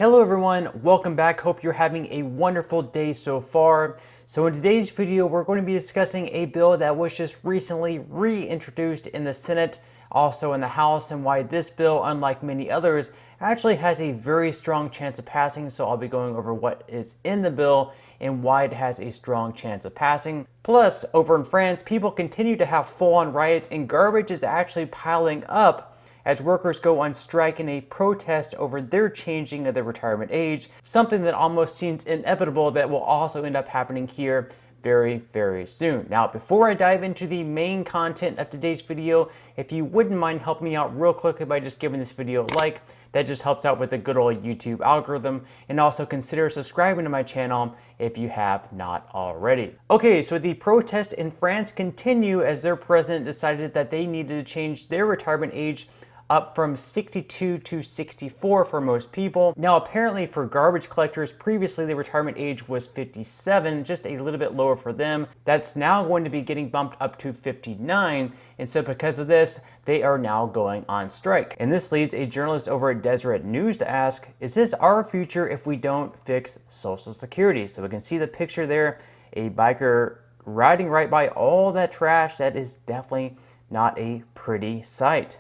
Hello everyone, welcome back. Hope you're having a wonderful day so far. So in today's video, we're going to be discussing a bill that was just recently reintroduced in the Senate, also in the House, and why this bill, unlike many others, actually has a very strong chance of passing. So I'll be going over what is in the bill and why it has a strong chance of passing. Plus, over in France, people continue to have full-on riots and garbage is actually piling up as workers go on strike in a protest over their changing of the retirement age, something that almost seems inevitable that will also end up happening here very, very soon. Now, before I dive into the main content of today's video, if you wouldn't mind helping me out real quickly by just giving this video a like, that just helps out with the good old YouTube algorithm, and also consider subscribing to my channel if you have not already. Okay, so the protests in France continue as their president decided that they needed to change their retirement age up from 62 to 64 for most people. Now, apparently for garbage collectors, previously the retirement age was 57, just a little bit lower for them. That's now going to be getting bumped up to 59. And so because of this, they are now going on strike. And this leads a journalist over at Deseret News to ask, is this our future if we don't fix Social Security? So we can see the picture there, a biker riding right by all that trash. That is definitely not a pretty sight.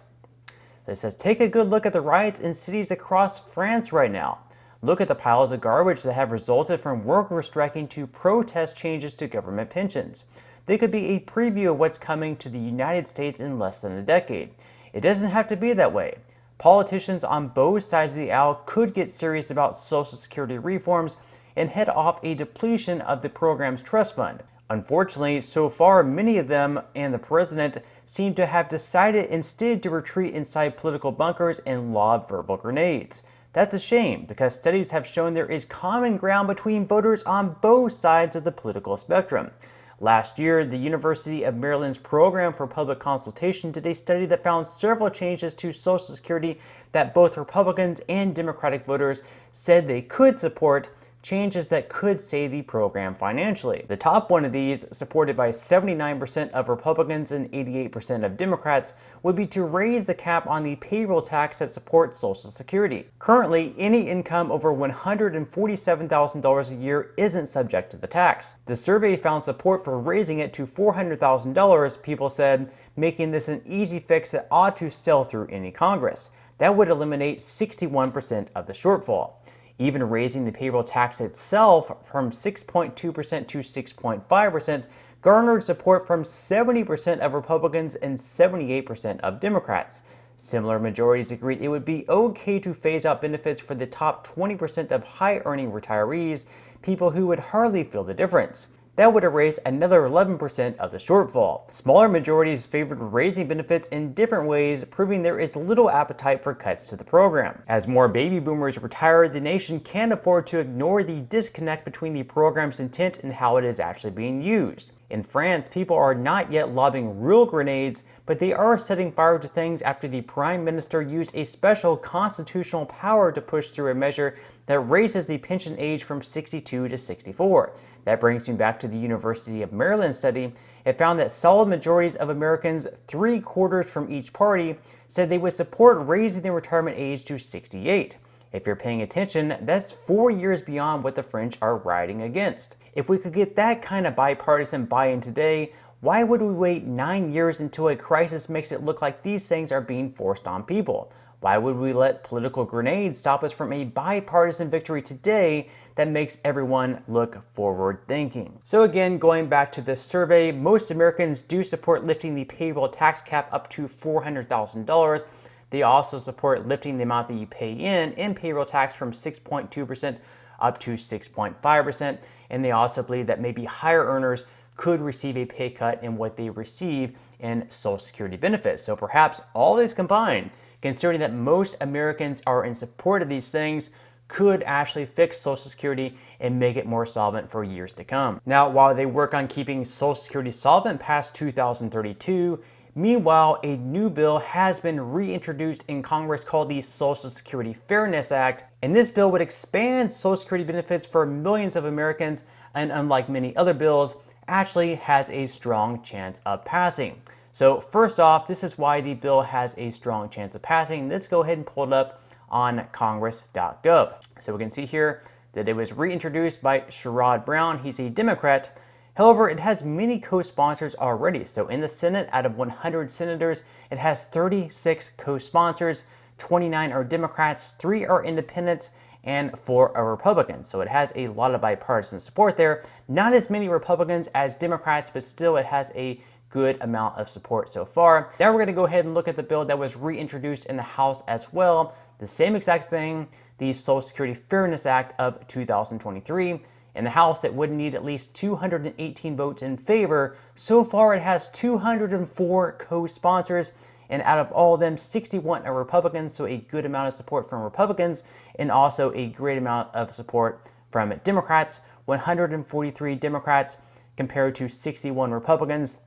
It says, take a good look at the riots in cities across France right now. Look at the piles of garbage that have resulted from workers striking to protest changes to government pensions. They could be a preview of what's coming to the United States in less than a decade. It doesn't have to be that way. Politicians on both sides of the aisle could get serious about Social Security reforms and head off a depletion of the program's trust fund. Unfortunately, so far, many of them and the president seem to have decided instead to retreat inside political bunkers and lob verbal grenades. That's a shame because studies have shown there is common ground between voters on both sides of the political spectrum. Last year, the University of Maryland's Program for Public Consultation did a study that found several changes to Social Security that both Republicans and Democratic voters said they could support, changes that could save the program financially. The top one of these, supported by 79% of Republicans and 88% of Democrats, would be to raise the cap on the payroll tax that supports Social Security. Currently, any income over $147,000 a year isn't subject to the tax. The survey found support for raising it to $400,000, people said, making this an easy fix that ought to sail through any Congress. That would eliminate 61% of the shortfall. Even raising the payroll tax itself from 6.2% to 6.5% garnered support from 70% of Republicans and 78% of Democrats. Similar majorities agreed it would be okay to phase out benefits for the top 20% of high-earning retirees, people who would hardly feel the difference. That would erase another 11% of the shortfall. Smaller majorities favored raising benefits in different ways, proving there is little appetite for cuts to the program. As more baby boomers retire, the nation can't afford to ignore the disconnect between the program's intent and how it is actually being used. In France, people are not yet lobbing real grenades, but they are setting fire to things after the Prime Minister used a special constitutional power to push through a measure that raises the pension age from 62 to 64. That brings me back to the University of Maryland study. It found that solid majorities of Americans, 3/4 from each party, said they would support raising the retirement age to 68. If you're paying attention, that's 4 years beyond what the French are rioting against. If we could get that kind of bipartisan buy-in today, why would we wait 9 years until a crisis makes it look like these things are being forced on people? Why would we let political grenades stop us from a bipartisan victory today that makes everyone look forward-thinking? So again, going back to this survey, most Americans do support lifting the payroll tax cap up to $400,000. They also support lifting the amount that you pay in payroll tax from 6.2% up to 6.5%. And they also believe that maybe higher earners could receive a pay cut in what they receive in Social Security benefits. So perhaps all this combined, considering that most Americans are in support of these things, could actually fix Social Security and make it more solvent for years to come. Now, while they work on keeping Social Security solvent past 2032, meanwhile, a new bill has been reintroduced in Congress called the Social Security Fairness Act, and this bill would expand Social Security benefits for millions of Americans, and unlike many other bills, actually has a strong chance of passing. So first off, this is why the bill has a strong chance of passing. Let's go ahead and pull it up on congress.gov. So we can see here that it was reintroduced by Sherrod Brown. He's a Democrat. However, it has many co-sponsors already. So in the Senate, out of 100 senators, it has 36 co-sponsors. 29 are Democrats, 3 are independents, and 4 are Republicans. So it has a lot of bipartisan support there. Not as many Republicans as Democrats, but still it has a good amount of support so far. Now we're going to go ahead and look at the bill that was reintroduced in the House as well. The same exact thing, the Social Security Fairness Act of 2023. In the House, it would need at least 218 votes in favor. So far, it has 204 co-sponsors, and out of all of them, 61 are Republicans, so a good amount of support from Republicans, and also a great amount of support from Democrats, 143 Democrats compared to 61 Republicans.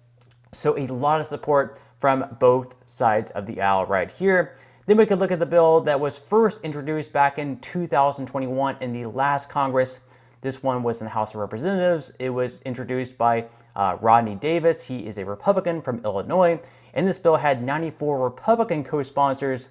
So a lot of support from both sides of the aisle right here. Then we could look at the bill that was first introduced back in 2021 in the last Congress. This one was in the House of Representatives. It was introduced by Rodney Davis. He is a Republican from Illinois. And this bill had 94 Republican co-sponsors,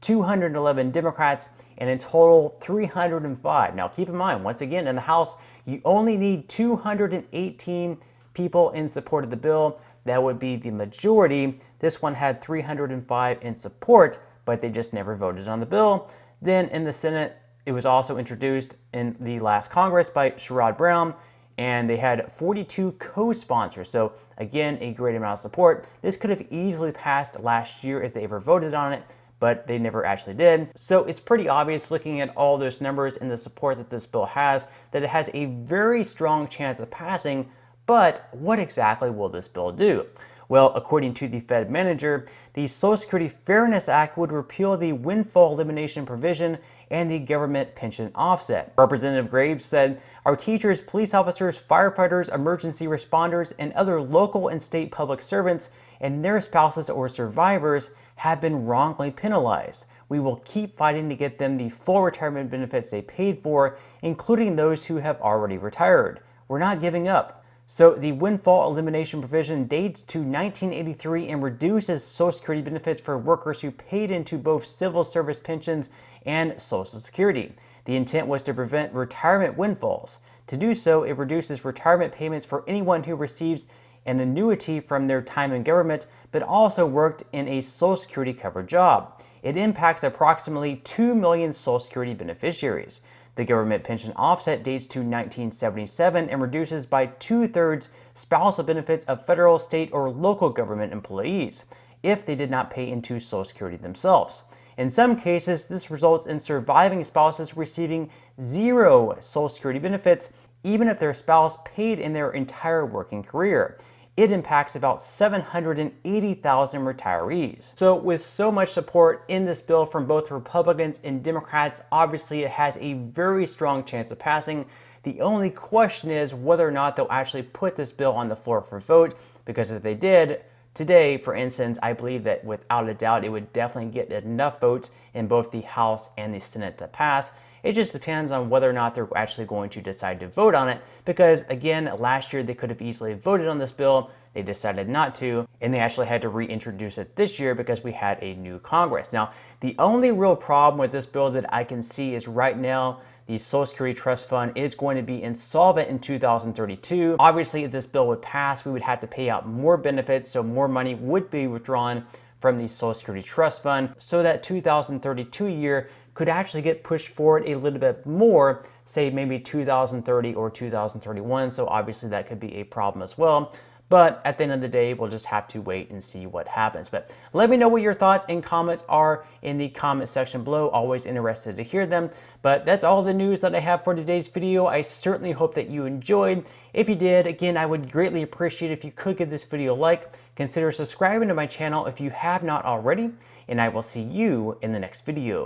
211 Democrats, and in total 305. Now keep in mind, once again, in the House, you only need 218 people in support of the bill. That would be the majority. This one had 305 in support, but they just never voted on the bill. Then in the Senate, it was also introduced in the last Congress by Sherrod Brown, and they had 42 co-sponsors. So again, a great amount of support. This could have easily passed last year if they ever voted on it, but they never actually did. So it's pretty obvious looking at all those numbers and the support that this bill has, that it has a very strong chance of passing. But what exactly will this bill do? Well, according to the Fed manager, the Social Security Fairness Act would repeal the windfall elimination provision and the government pension offset. Representative Graves said, "Our teachers, police officers, firefighters, emergency responders, and other local and state public servants and their spouses or survivors have been wrongly penalized. We will keep fighting to get them the full retirement benefits they paid for, including those who have already retired. We're not giving up." So the windfall elimination provision dates to 1983 and reduces Social Security benefits for workers who paid into both civil service pensions and Social Security. The intent was to prevent retirement windfalls. To do so, it reduces retirement payments for anyone who receives an annuity from their time in government, but also worked in a Social Security covered job. It impacts approximately 2 million Social Security beneficiaries. The government pension offset dates to 1977 and reduces by 2/3 spousal benefits of federal, state, or local government employees if they did not pay into Social Security themselves. In some cases, this results in surviving spouses receiving 0 Social Security benefits, even if their spouse paid in their entire working career. It impacts about 780,000 retirees. So with so much support in this bill from both Republicans and Democrats, obviously it has a very strong chance of passing. The only question is whether or not they'll actually put this bill on the floor for vote, because if they did, today, for instance, I believe that without a doubt, it would definitely get enough votes in both the House and the Senate to pass. It just depends on whether or not they're actually going to decide to vote on it, because again, last year they could have easily voted on this bill. They decided not to, and they actually had to reintroduce it this year because we had a new Congress. Now, the only real problem with this bill that I can see is right now, the Social Security Trust Fund is going to be insolvent in 2032. Obviously, if this bill would pass, we would have to pay out more benefits, so more money would be withdrawn from the Social Security Trust Fund, so that 2032 year could actually get pushed forward a little bit more, say maybe 2030 or 2031, so obviously that could be a problem as well. But at the end of the day, we'll just have to wait and see what happens. But let me know what your thoughts and comments are in the comment section below. Always interested to hear them. But that's all the news that I have for today's video. I certainly hope that you enjoyed. If you did, again, I would greatly appreciate if you could give this video a like. Consider subscribing to my channel if you have not already. And I will see you in the next video.